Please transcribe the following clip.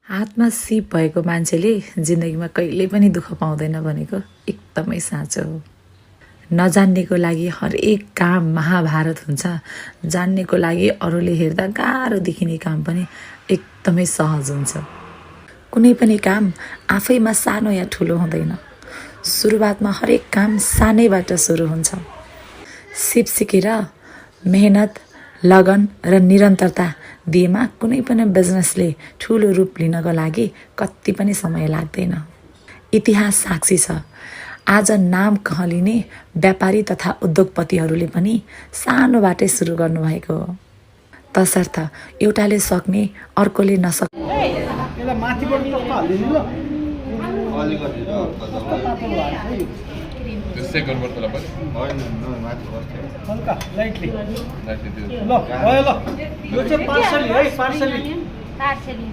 हातमा सिप भएको मान्छेले जिन्दगीमा कहिल्यै पनि दुःख पाउँदैन भनेको एकदमै साँचो हो। नजान्नेको लागि हरेक काम महाभारत हुन्छ, जान्नेको लागि अरूले हेर्दा गाह्रो देखिने काम पनि एकदमै सहज हुन्छ। कुनै पनि काम आफैमा सानो या ठुलो हुँदैन। सुरुवातमा हरेक काम सानैबाट सुरु हुन्छ। सिप सिकेर मेहनत, लगन र निरन्तरता दिएमा कुनै पनि बिजनेसले ठुलो रूप लिनको लागि कति पनि समय लाग्दैन। इतिहास साक्षी छ। आज नाम कहलिने व्यापारी तथा उद्योगपतिहरूले पनि सानोबाटै सुरु गर्नुभएको हो। तसर्थ एउटाले सक्ने अर्कोले नसक्ने त्यसै गर्नुपर्छ पनि हैन माथि बस्छ हल्का लाइटली लाइटली ल भयो ल यो चाहिँ पार्सली है पार्सली